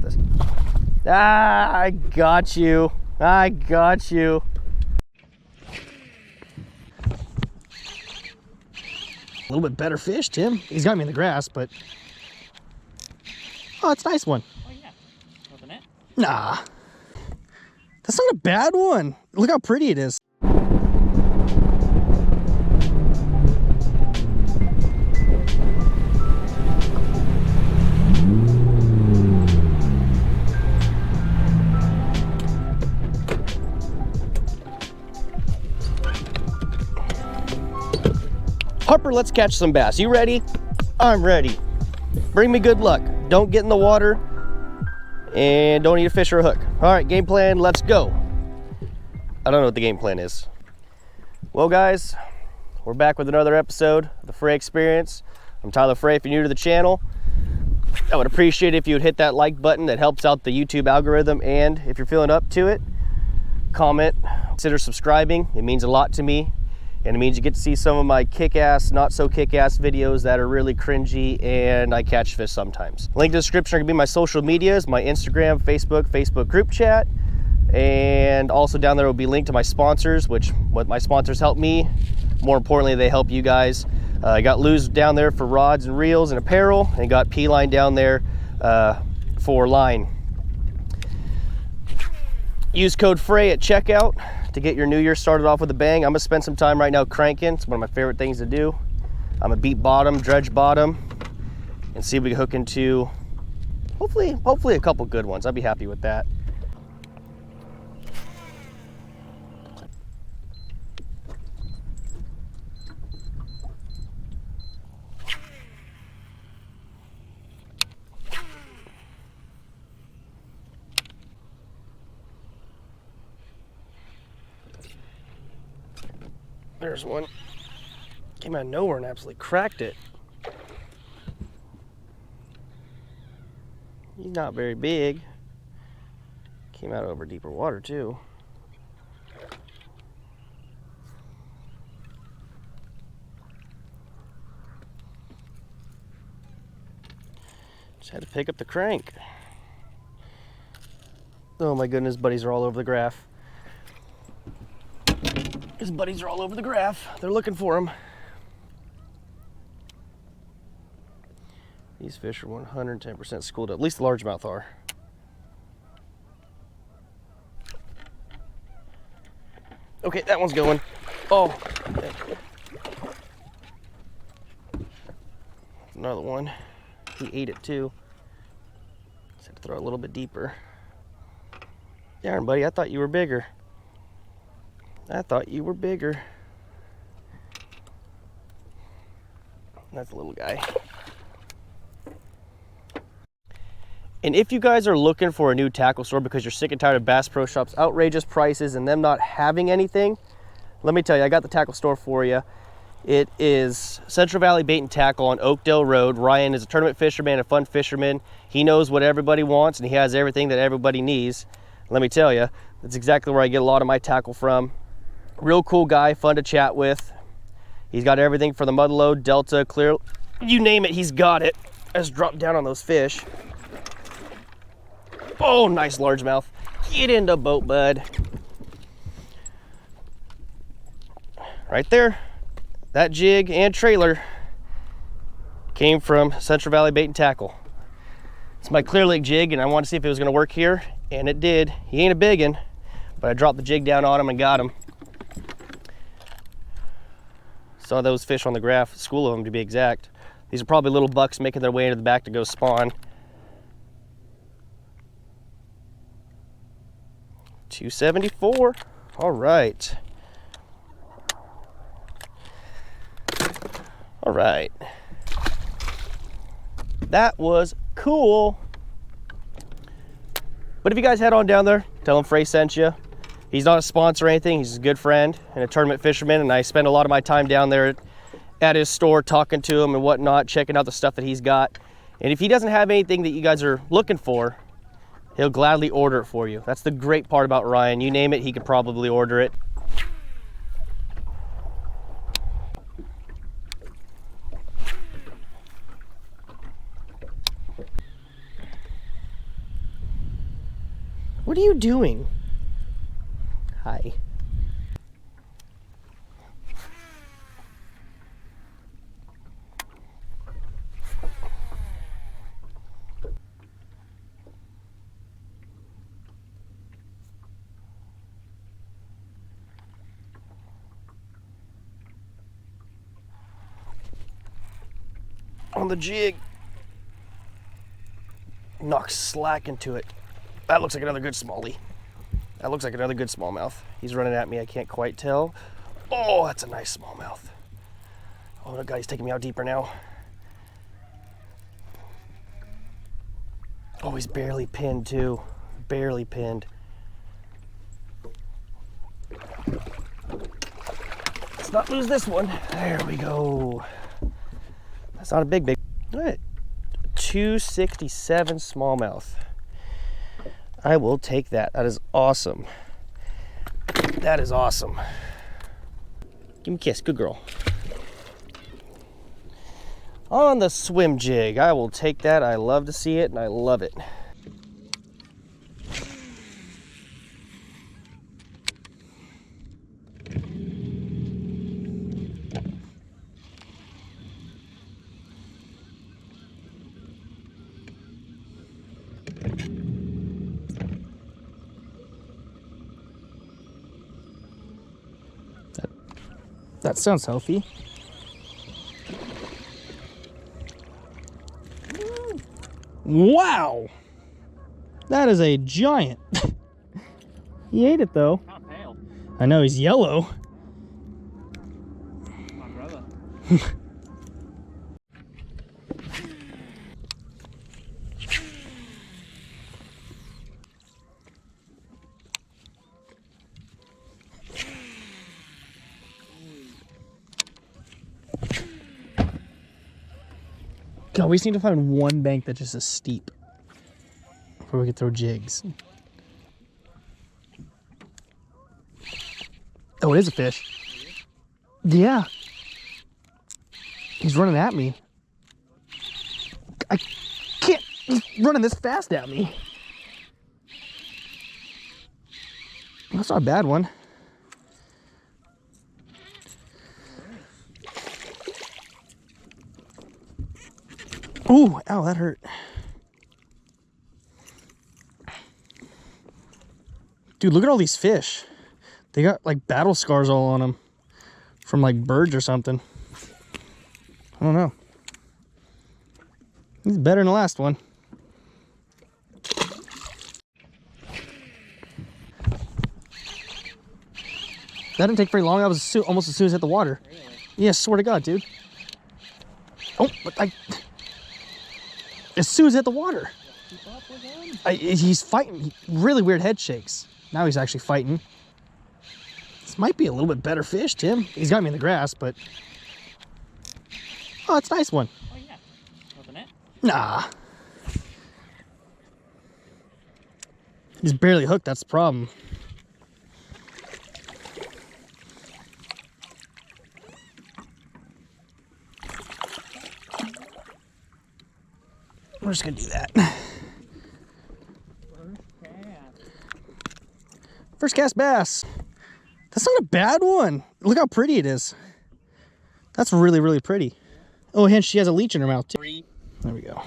this. Ah, I got you. I got you. A little bit better fish, Tim. He's got me in the grass, but... Oh, it's a nice one. Oh, yeah. Wasn't it? Nah. That's not a bad one. Look how pretty it is. Harper, let's catch some bass. You ready? I'm ready. Bring me good luck. Don't get in the water and don't eat a fish or a hook. All right, game plan, let's go. I don't know what the game plan is. Well, guys, we're back with another episode of the Frey Experience. I'm Tyler Frey. If you're new to the channel, I would appreciate it if you would hit that like button. That helps out the YouTube algorithm. And if you're feeling up to it, comment, consider subscribing. It means a lot to me. And it means you get to see some of my kick-ass, not so kick-ass videos that are really cringy and I catch fish sometimes. Link in the description are gonna be my social medias, my Instagram, Facebook group chat. And also down there will be linked to my sponsors, what my sponsors help me. More importantly, they help you guys. I got lews down there for rods and reels and apparel, and got P-line down there for line. Use code FREY at checkout to get your new year started off with a bang. I'm gonna spend some time right now cranking. It's one of my favorite things to do. I'm gonna beat bottom, dredge bottom, and see if we can hook into hopefully a couple good ones. I'd be happy with that. There's one. Came out of nowhere and absolutely cracked it. He's not very big. Came out over deeper water too. Just had to pick up the crank. Oh my goodness, buddies are all over the graph. His buddies are all over the graph. They're looking for him. These fish are 110% schooled up. At least the largemouth are. Okay, that one's going. Oh. Okay. Another one. He ate it too. Just had to throw it a little bit deeper. Darn, buddy, I thought you were bigger. I thought you were bigger. That's a little guy. And if you guys are looking for a new tackle store because you're sick and tired of Bass Pro Shop's outrageous prices and them not having anything, let me tell you, I got the tackle store for you. It is Central Valley Bait and Tackle on Oakdale Road. Ryan is a tournament fisherman, a fun fisherman. He knows what everybody wants and he has everything that everybody needs. Let me tell you, that's exactly where I get a lot of my tackle from. Real cool guy, fun to chat with. He's got everything for the Motherlode, Delta, Clear, you name it, he's got it. I just dropped down on those fish. Oh, nice largemouth. Get in the boat, bud. Right there. That jig and trailer came from Central Valley Bait and Tackle. It's my Clear Lake jig, and I wanted to see if it was going to work here, and it did. He ain't a biggin', but I dropped the jig down on him and got him. Saw those fish on the graph, a school of them to be exact. These are probably little bucks making their way into the back to go spawn. 274. All right. All right. That was cool. But if you guys head on down there, tell him Frey sent you. He's not a sponsor or anything. He's a good friend and a tournament fisherman, and I spend a lot of my time down there at his store talking to him and whatnot, checking out the stuff that he's got. And if he doesn't have anything that you guys are looking for, he'll gladly order it for you. That's the great part about Ryan. You name it, he could probably order it. What are you doing? Hi. On the jig. Knocks slack into it. That looks like another good smallie. That looks like another good smallmouth. He's running at me, I can't quite tell. Oh, that's a nice smallmouth. Oh my God, he's taking me out deeper now. Oh, he's barely pinned too. Barely pinned. Let's not lose this one. There we go. That's not a big. All right. 267 smallmouth. I will take that. That is awesome. That is awesome. Give me a kiss. Good girl. On the swim jig. I will take that. I love to see it and I love it. That sounds healthy. Wow! That is a giant. He ate it though. Kind of pale. I know, he's yellow. My brother. God, we just need to find one bank that just is steep where we could throw jigs. Oh, it is a fish. Yeah. He's running at me. I can't. He's running this fast at me. That's not a bad one. Ooh, ow, that hurt. Dude, look at all these fish. They got like battle scars all on them from like birds or something. I don't know. He's better than the last one. That didn't take very long. That was almost as soon as it hit the water. Really? Yeah, swear to God, dude. Oh, but as soon as it hit the water. Keep up with him. He's fighting. Really weird head shakes. Now he's actually fighting. This might be a little bit better fish, Tim. He's got me in the grass, but... Oh, it's a nice one. Oh, yeah. Nothing it? Nah. He's barely hooked, that's the problem. We're just gonna do that. First cast bass. That's not a bad one. Look how pretty it is. That's really, really pretty. Oh, and she has a leech in her mouth too. There we go.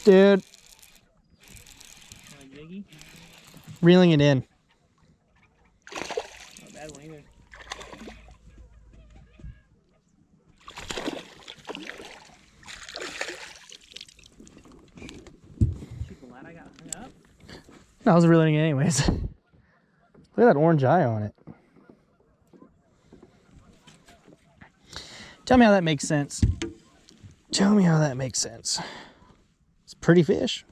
Dude, reeling it in. Not a bad one either. Shoot, the line I got hung up. No, I was reeling it anyways. Look at that orange eye on it. Tell me how that makes sense. Tell me how that makes sense. It's a pretty fish.